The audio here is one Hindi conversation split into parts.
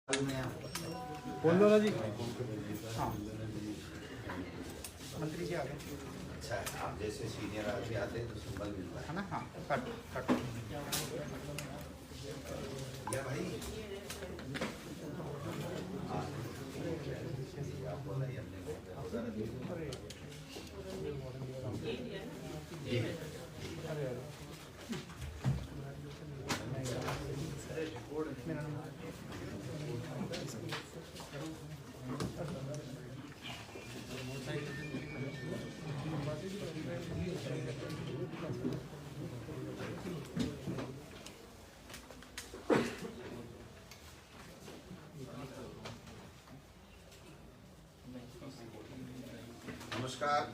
बोल दो ना जी। हाँ मंत्री जी आ गए। अच्छा, आप जैसे सीनियर आदमी आते हैं तो सिंबल मिलता है ना। हाँ कट कट या भाई। हाँ, आप बोला ही हमने नमस्कार।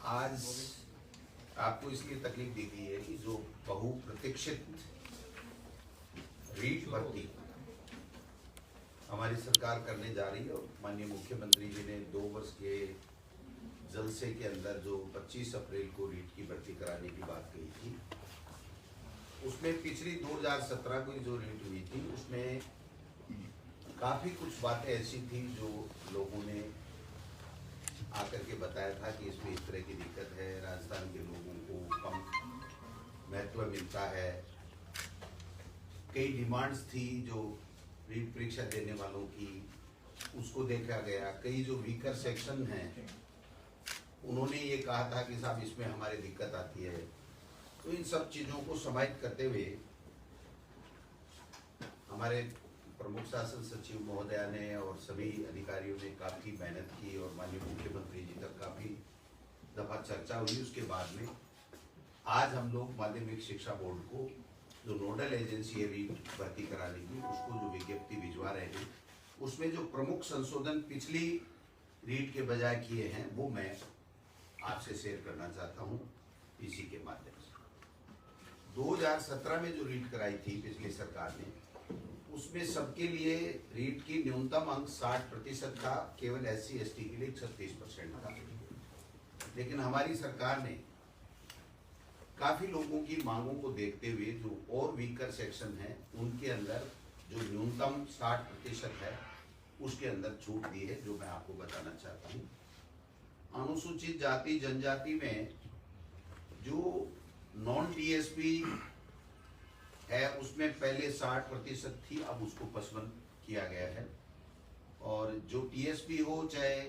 आज आपको इसलिए तकलीफ दी गई है कि जो बहुप्रतीक्षित रीट भर्ती हमारी सरकार करने जा रही है और माननीय मुख्यमंत्री जी ने 2 वर्ष के जलसे के अंदर जो 25 अप्रैल को रीट की भर्ती कराने की बात कही थी, उसमें पिछली 2017 को जो रीट हुई थी उसमें काफ़ी कुछ बातें ऐसी थी जो लोगों ने आकर के बताया था कि इसमें इस तरह की दिक्कत है, राजस्थान के लोगों को कम महत्व मिलता है। कई डिमांड्स थी जो रीट परीक्षा देने वालों की, उसको देखा गया। कई जो वीकर सेक्शन हैं उन्होंने ये कहा था कि साहब इसमें हमारी दिक्कत आती है। तो इन सब चीज़ों को समाहित करते हुए हमारे प्रमुख शासन सचिव महोदया ने और सभी अधिकारियों ने काफ़ी मेहनत की और माननीय मुख्यमंत्री जी तक काफ़ी दफ़ा चर्चा हुई। उसके बाद में आज हम लोग माध्यमिक शिक्षा बोर्ड को जो नोडल एजेंसी है रीट भर्ती कराने की, उसको जो विज्ञप्ति भिजवा रहे हैं, उसमें जो प्रमुख संशोधन पिछली रीट के बजाय किए हैं वो मैं आपसे शेयर करना चाहता हूँ इसी के माध्यम से। 2017 में जो रीट कराई थी पिछली सरकार ने, उसमें सबके लिए रीट की न्यूनतम अंक 60% था, केवल SC ST के लिए 36% था। लेकिन हमारी सरकार ने काफी लोगों की मांगों को देखते हुए जो और वीकर सेक्शन है उनके अंदर जो न्यूनतम 60% है उसके अंदर छूट दी है, जो मैं आपको बताना चाहता हूँ। अनुसूचित जाति जनजाति में जो नॉन TSP है उसमें पहले 60% थी, अब उसको 55 किया गया है। और जो TSP हो चाहे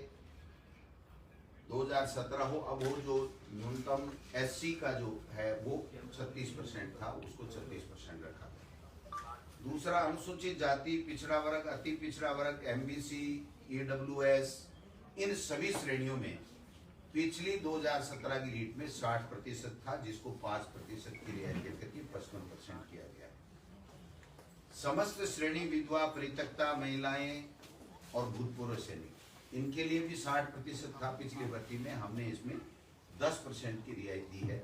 2017 हो, अब वो जो न्यूनतम SC का जो है वो 36% था, उसको 36% रखा। दूसरा, अनुसूचित जाति, पिछड़ा वर्ग, अति पिछड़ा वर्ग, MBC, EWS, इन सभी श्रेणियों में पिछली 2017 की रीट में 60% था, जिसको 5% की रियायत करके 55% किया गया। समस्त श्रेणी विधवा, परित्यक्ता महिलाएं और भूतपूर्व सैनिक, इनके लिए भी 60% था पिछली भर्ती में। हमने इसमें 10% की रियायत दी है,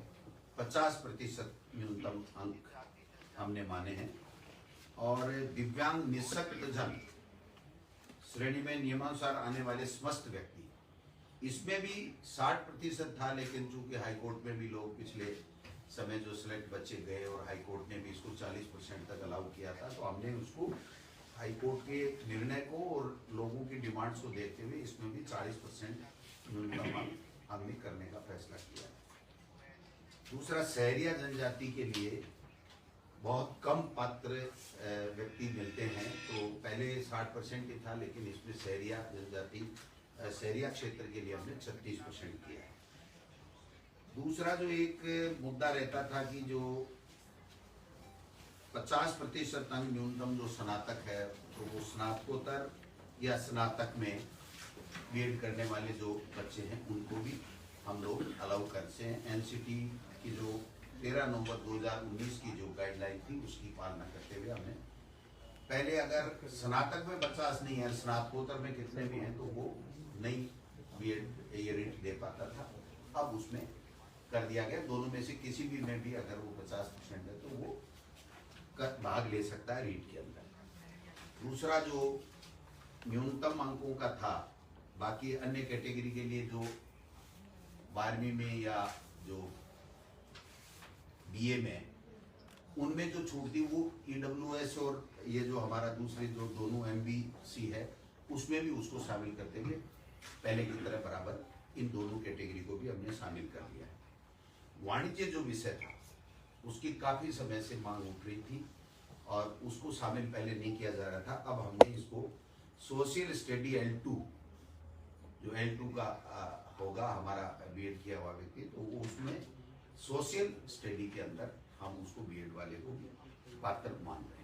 50% न्यूनतम अंक हमने माने हैं। और दिव्यांग निःशक्त जन श्रेणी में नियमानुसार आने वाले समस्त व्यक्ति, इसमें भी 60% था, लेकिन चूंकि हाईकोर्ट में भी लोग पिछले समय जो सिलेक्ट बच्चे गए और हाईकोर्ट ने भी इसको 40% तक अलाउ किया था, तो हमने उसको हाईकोर्ट के निर्णय को और लोगों की डिमांड्स को देखते हुए इसमें भी 40% न्यूनतम हमने करने का फैसला किया। दूसरा, शहरिया जनजाति के लिए बहुत कम पात्र व्यक्ति मिलते हैं, तो पहले 60% ही था, लेकिन इसमें शहरिया जनजाति शहरिया क्षेत्र के लिए हमने 36% किया है। दूसरा जो एक मुद्दा रहता था कि जो 50% अंक न्यूनतम जो स्नातक है, तो वो स्नातकोत्तर या स्नातक में बीएड करने वाले जो बच्चे हैं उनको भी हम लोग अलाउ करते हैं। NCT की जो 13 नवंबर 2019 की जो गाइडलाइन थी उसकी पालना करते हुए हमने पहले अगर स्नातक में 50 नहीं है, स्नातकोत्तर में कितने भी हैं, तो वो नहीं बीएड ये रीट दे पाता था, अब उसमें कर दिया गया। दोनों में से किसी भी में भी अगर वो 50% है तो वो भाग ले सकता है रीट के अंदर। दूसरा जो न्यूनतम अंकों का था, बाकी अन्य कैटेगरी के लिए जो 12वीं में या जो BA में, उनमें जो छूट थी वो EWS और ये जो हमारा दूसरे जो दोनों MBC है उसमें भी उसको शामिल करते हुए पहले की तरह बराबर इन दोनों कैटेगरी को भी हमने शामिल कर लिया है। वाणिज्य जो विषय था उसकी काफी समय से मांग उठ रही थी और उसको शामिल पहले नहीं किया जा रहा था। अब हमने इसको सोशल स्टडी L2 जो L2 का होगा हमारा B.Ed किया हुआ व्यक्ति, तो वो उसमें सोशल स्टडी के अंदर हम उसको B.Ed वाले को पात्र मान रहे हैं।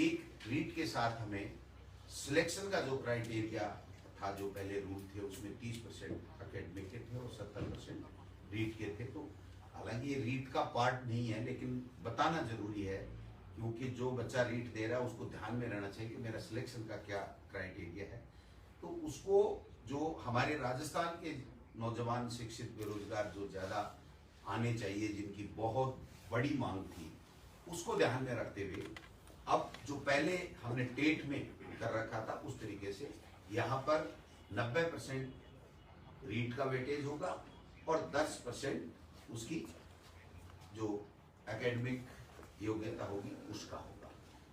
एक रीट के साथ हमें सिलेक्शन का जो क्राइटेरिया था, जो पहले रूल थे उसमें 30% एकेडमिक के थे और 70% रीट के थे। तो हालांकि ये रीट का पार्ट नहीं है, लेकिन बताना जरूरी है क्योंकि जो बच्चा रीट दे रहा है उसको ध्यान में रहना चाहिए कि मेरा सिलेक्शन का क्या क्राइटेरिया है। तो उसको जो हमारे राजस्थान के नौजवान शिक्षित बेरोजगार जो ज्यादा आने चाहिए, जिनकी बहुत बड़ी मांग थी, उसको ध्यान में रखते हुए अब जो पहले हमने टेट में कर रखा था उस तरीके से यहाँ पर 90% रीट का वेटेज होगा और 10% उसकी जो एकेडमिक योग्यता होगी उसका होगा।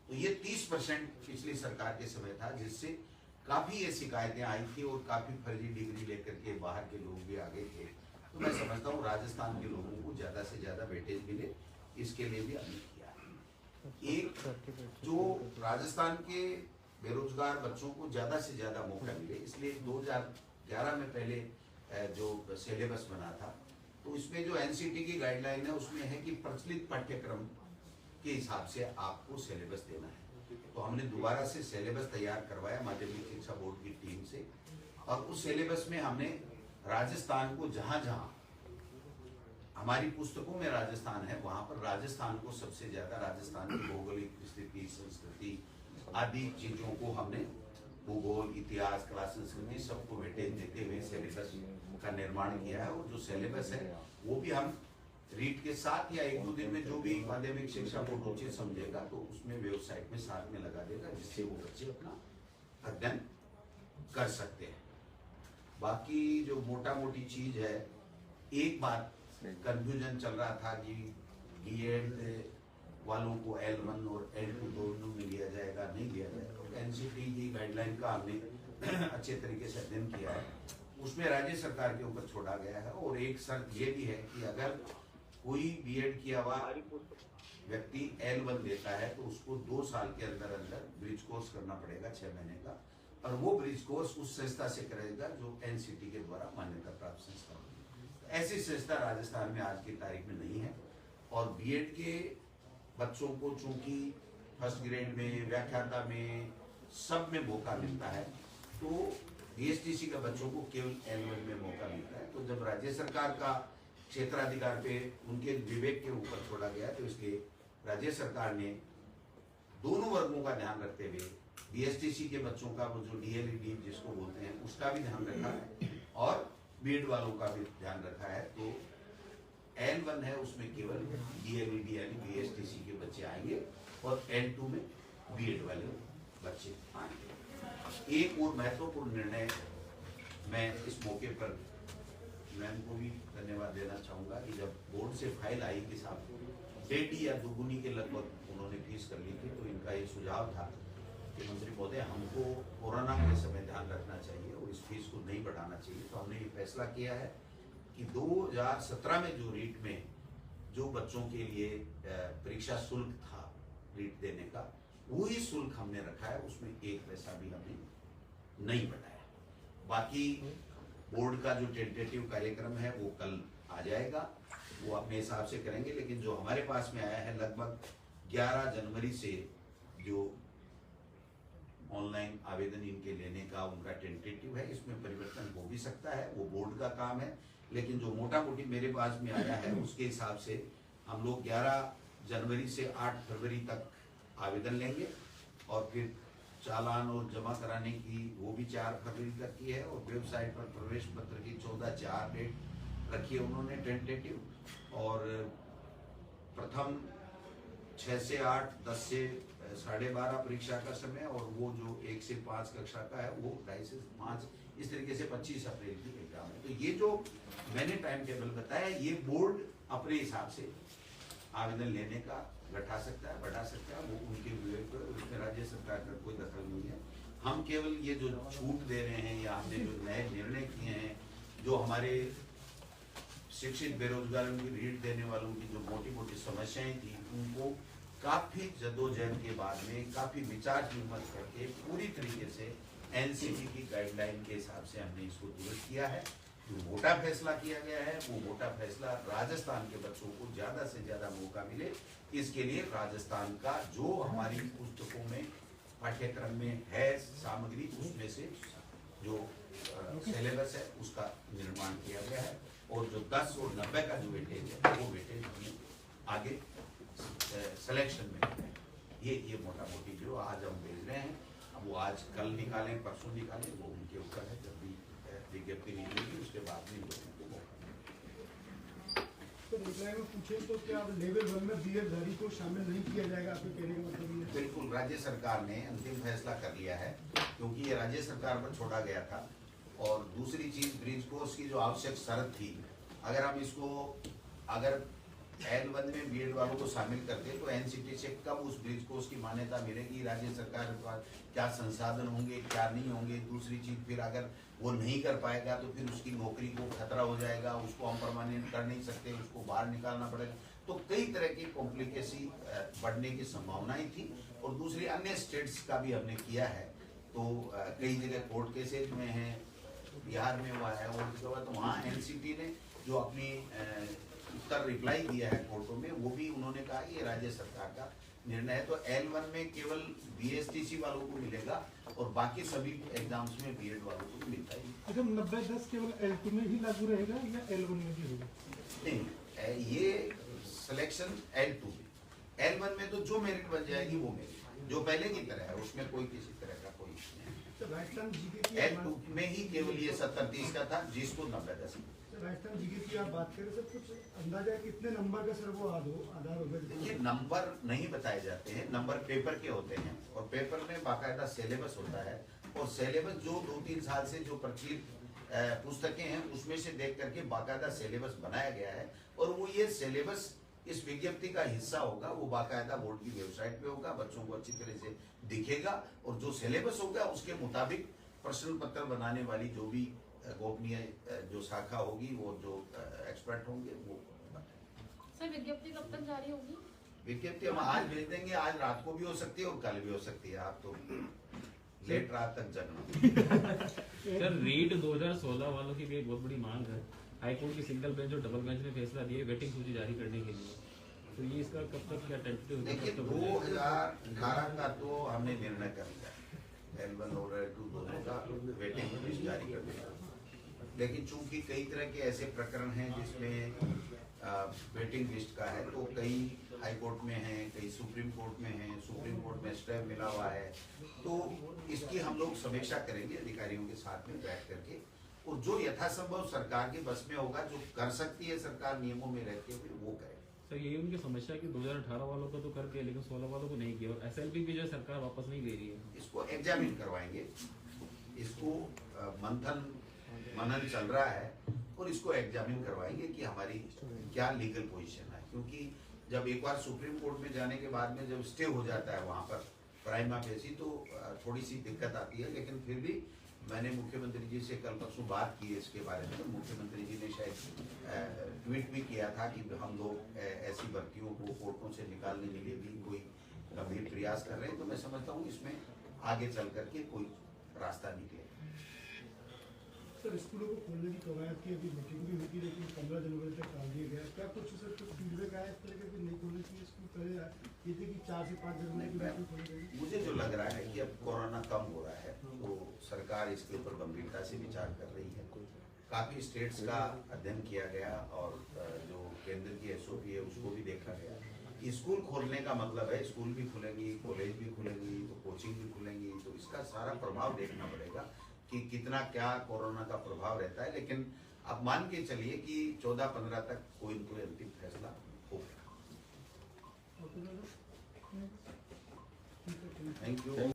तो ये 30% पिछली सरकार के समय था, जिससे काफी ये शिकायतें आई थी और काफी फर्जी डिग्री लेकर के बाहर के लोग भी आ गए थे। तो मैं समझता हूँ राजस्थान के लोगों को ज्यादा से ज्यादा वेटेज मिले, इसके लिए भी हमने किया है। एक जो राजस्थान के बेरोजगार बच्चों को ज्यादा से ज्यादा मौका मिले, इसलिए 2011 में पहले जो सिलेबस बना था, तो इसमें जो NCT की गाइडलाइन है उसमें है कि प्रचलित पाठ्यक्रम के हिसाब से आपको सिलेबस देना है। तो हमने दोबारा से सिलेबस तैयार करवाया माध्यमिक शिक्षा बोर्ड की टीम से, और उस सिलेबस में हमने राजस्थान को जहां जहां हमारी पुस्तकों में राजस्थान है वहां पर राजस्थान को सबसे ज्यादा, राजस्थान की भौगोलिक स्थिति, संस्कृति आदि चीजों को हमने भूगोल, इतिहास, कला, संस्कृति सबको वेटेज देते हुए सिलेबस का निर्माण किया है। और जो सिलेबस है वो भी हम रीट के साथ या 1-2 दिन में जो भी माध्यमिक शिक्षा बोर्ड उचित समझेगा तो उसमें वेबसाइट में साथ में लगा देगा, जिससे वो बच्चे अपना अध्ययन कर सकते हैं। बाकी जो मोटा मोटी चीज है, एक बात कंफ्यूजन चल रहा था कि B.Ed वालों को L1 और L2 दोनों में लिया जाएगा, नहीं लिया जाएगा। NCT की गाइडलाइन का हमने अच्छे तरीके से अध्ययन किया है, उसमें राज्य सरकार के ऊपर छोड़ा गया है। और एक शर्त ये भी है कि अगर कोई B.Ed किया हुआ व्यक्ति L1 देता है तो उसको 2 साल के अंदर अंदर ब्रिज कोर्स करना पड़ेगा 6 महीने का, और वो ब्रिज कोर्स उस संस्था से करेगा जो NCT के द्वारा मान्यता प्राप्त संस्था होगी। ऐसी संस्था राजस्थान में आज की तारीख में नहीं है। और B.Ed के बच्चों को चूंकि फर्स्ट ग्रेड में, व्याख्याता में, सब में मौका मिलता है, तो BSTC का बच्चों को केवल L1 में मौका मिलता है। तो जब राज्य सरकार का क्षेत्राधिकार पे उनके विवेक के ऊपर छोड़ा गया, तो इसलिए राज्य सरकार ने दोनों वर्गों का ध्यान रखते हुए BSTC के बच्चों का, वो जो DLED जिसको बोलते हैं, उसका भी ध्यान रखा है और B.Ed वालों का भी ध्यान रखा है। तो L1 है उसमें केवल DLED यानी BSTC के बच्चे आएंगे और L2 में B.Ed वाले बच्चे आएंगे। एक और महत्वपूर्ण निर्णय मैं इस मौके पर मैम को भी धन्यवाद देना चाहूंगा कि जब बोर्ड से फाइल आई कि साहब 1.5 या 2 के लगभग उन्होंने फीस कर ली थी, तो इनका ये सुझाव था कि मंत्री महोदय हमको कोरोना के समय ध्यान रखना चाहिए और इस फीस को नहीं बढ़ाना चाहिए। तो हमने ये फैसला किया है कि 2017 में जो रीट में जो बच्चों के लिए परीक्षा शुल्क था रीट देने का, वही शुल्क हमने रखा है, उसमें 1 पैसा भी हमने नहीं बढ़ाया। बाकी बोर्ड का जो टेंटेटिव कार्यक्रम है वो कल आ जाएगा, वो अपने हिसाब से करेंगे। लेकिन जो हमारे पास में आया है लगभग 11 जनवरी से जो ऑनलाइन आवेदन इनके लेने का उनका टेंटेटिव है, इसमें परिवर्तन हो भी सकता है, वो बोर्ड का काम है। लेकिन जो मोटा मोटी मेरे पास में आया है उसके हिसाब से हम लोग 11 जनवरी से 8 फरवरी तक आवेदन लेंगे और फिर चालान और जमा कराने की वो भी 4 फरवरी तक की है। और वेबसाइट पर प्रवेश पत्र की 14/4 डेट रखी है उन्होंने टेंटेटिव, और प्रथम 6 से 8, 10 से 12:30 परीक्षा का समय, और वो जो 1 से 5 कक्षा का है वो 2:30 से 5, इस तरीके से 25 अप्रैल की एग्जाम है। तो ये जो मैंने टाइम टेबल बताया, ये बोर्ड अपने हिसाब से आवेदन लेने का घटा सकता है, बढ़ा सकता है, वो उनके विवेक पर, उसमें राज्य सरकार का कोई दखल नहीं है। हम केवल ये जो छूट दे रहे हैं या हमने जो नए निर्णय किए हैं, जो हमारे शिक्षित बेरोजगारों की ऋण देने वालों की जो मोटी मोटी समस्याएं थी, उनको काफी जद्दोजहद के बाद में काफी विचार विमर्श करके पूरी तरीके से एनसीटी की गाइडलाइन के हिसाब से हमने इसको दुरुस्त किया है। जो मोटा फैसला किया गया है, वो मोटा फैसला राजस्थान के बच्चों को ज्यादा से ज्यादा मौका मिले, इसके लिए राजस्थान का जो हमारी पुस्तकों में पाठ्यक्रम में है सामग्री, उसमें से जो सिलेबस है उसका निर्माण किया गया है। और जो 10 और 90 का जो वेटेज है, वो वेटेज हमने आगे सिलेक्शन में ये मोटा मोटी जो आज हम भेज रहे हैं, अब वो आज कल निकालें परसों निकालें, वो उनके ऊपर है। जब भी विज्ञप्ति निकलेगी उसके बाद में लोगों को मौका। तो रिप्लाई में पूछे तो क्या लेवल 1 में बीएड धारी को शामिल नहीं किया जाएगा, आपके कहने का मतलब ये है? बिल्कुल, राज्य सरकार ने अंतिम फैसला कर लिया है, क्योंकि ये राज्य सरकार पर छोड़ा गया था। और दूसरी चीज, ब्रिज कोर्स की जो आवश्यक शर्त थी, अगर हम इसको अगर L1 में बीएड वालों को शामिल करते तो एनसीटी से कब उस ब्रिज कोर्स की मान्यता मिलेगी, राज्य सरकार के पास क्या संसाधन होंगे, क्या नहीं होंगे। दूसरी चीज, फिर अगर वो नहीं कर पाएगा तो फिर उसकी नौकरी को खतरा हो जाएगा, उसको हम परमानेंट कर नहीं सकते, उसको बाहर निकालना पड़ेगा। तो कई तरह की कॉम्प्लिकेसी बढ़ने की संभावनाएं थी। और दूसरी, अन्य स्टेट्स का भी हमने किया है, तो कई जगह कोर्ट केसेज में है, बिहार में हुआ है, और उसके बाद तो वहाँ एनसीटी ने जो अपनी उत्तर रिप्लाई दिया है कोर्टों में, वो भी उन्होंने कहा ये राज्य सरकार का निर्णय है। तो L1 में केवल बीएसटीसी वालों को मिलेगा और बाकी सभी एग्जाम्स में बीएड वालों को मिलता है। अच्छा, 90-10 केवल L2 में ही लागू रहेगा या L1 में भी होगा? नहीं, ये सिलेक्शन L2 में, L1 में तो जो मेरिट बन जाएगी वो मेरिट जो पहले की तरह है, उसमें कोई किसी तरह का कोई राजस्थान जीके की L2 में ही केवल ये 70-30 का था, जिसको 90-10। राजस्थान जीके की आप बात करें, सर कुछ अंदाजा है कितने नंबर का सर वो आधार होगा? देखिए, नंबर नहीं बताए जाते हैं, नंबर पेपर के होते हैं, और पेपर में बाकायदा सिलेबस होता है। और सिलेबस जो 2-3 साल से जो प्रचलित पुस्तकें हैं, उसमें से देख करके बाकायदा सिलेबस बनाया गया है। और वो ये सिलेबस इस विज्ञप्ति का हिस्सा होगा, वो बाकायदा बोर्ड की वेबसाइट पे होगा, बच्चों को अच्छी तरह से दिखेगा। और जो सिलेबस होगा उसके मुताबिक प्रश्न पत्र बनाने वाली जो भी गोपनीय जो शाखा होगी, वो जो एक्सपर्ट होंगे, वो सर विज्ञप्ति कब तक जारी होगी? विज्ञप्ति हम आज भेज देंगे, आज रात को भी हो सकती है और कल भी हो सकती है। आप तो लेट रात तक जगना। सर रीट 2016 वालों की भी एक बहुत बड़ी मांग है, हाईकोर्ट की सिंगल बेंच और डबल बेंच ने फैसला दिया वेटिंग सूची जारी करने के लिए, तो ये इसका कब तक क्या टेंटेटिव? देखिए, 2018 का तो हमने निर्णय कर लिया, L1 और L2 दोनों का वेटिंग लिस्ट जारी कर दिया। लेकिन चूंकि कई तरह के ऐसे प्रकरण हैं जिसमें वेटिंग लिस्ट का है, तो कई हाई कोर्ट में है, कई सुप्रीम कोर्ट में है, सुप्रीम कोर्ट में स्टे मिला हुआ है। तो इसकी हम लोग समीक्षा करेंगे अधिकारियों के साथ में बैठ करके, और जो यथासंभव सरकार के बस में होगा, जो कर सकती है सरकार नियमों में रहते हुए, वो करे। सर यही उनकी समस्या कि 2018 वालों का तो कर दिया लेकिन 16 वालों को नहीं किया, और SLP भी जो है सरकार वापस नहीं ले रही है। इसको एग्जामिन करवाएंगे, इसको मनन चल रहा है, और इसको एग्जामिन करवाएंगे कि हमारी क्या लीगल पोजीशन है। क्योंकि जब एक बार सुप्रीम कोर्ट में जाने के बाद में जब स्टे हो जाता है वहां पर प्राइमा फेसी, तो थोड़ी सी दिक्कत आती है। लेकिन फिर भी मैंने मुख्यमंत्री जी से कल परसों बात की है इसके बारे में, तो मुख्यमंत्री जी ने शायद ट्वीट भी किया था कि हम लोग ऐसी भर्तियों को कोर्टों से निकालने के लिए भी कोई गंभीर प्रयास कर रहे हैं। तो मैं समझता हूँ इसमें आगे चल करके कोई रास्ता निकले। सर स्कूलों को खोलने की कवायद की अभी मीटिंग भी हुई थी, लेकिन 15 जनवरी तक टाल दिया गया। क्या कुछ सर कुछ फीडबैक आया इस तरह के नहीं खोलने चाहिए स्कूल? पहले ये थे कि 4 से 5 जनवरी के बीच में खोले गए। मुझे जो लग रहा है कि अब कोरोना कम हो रहा है, तो सरकार इसके ऊपर गंभीरता से विचार कर रही है। काफी स्टेट्स का अध्ययन किया गया, और जो केंद्र की SOP है उसको भी देखा गया। स्कूल खोलने का मतलब है स्कूल भी खुलेंगी, कॉलेज भी खुलेंगी, तो कोचिंग भी खुलेंगी, तो इसका सारा प्रभाव देखना पड़ेगा कि कितना क्या कोरोना का प्रभाव रहता है। लेकिन अब मान के चलिए कि 14-15 तक कोई न कोई अंतिम फैसला होगा। Thank you.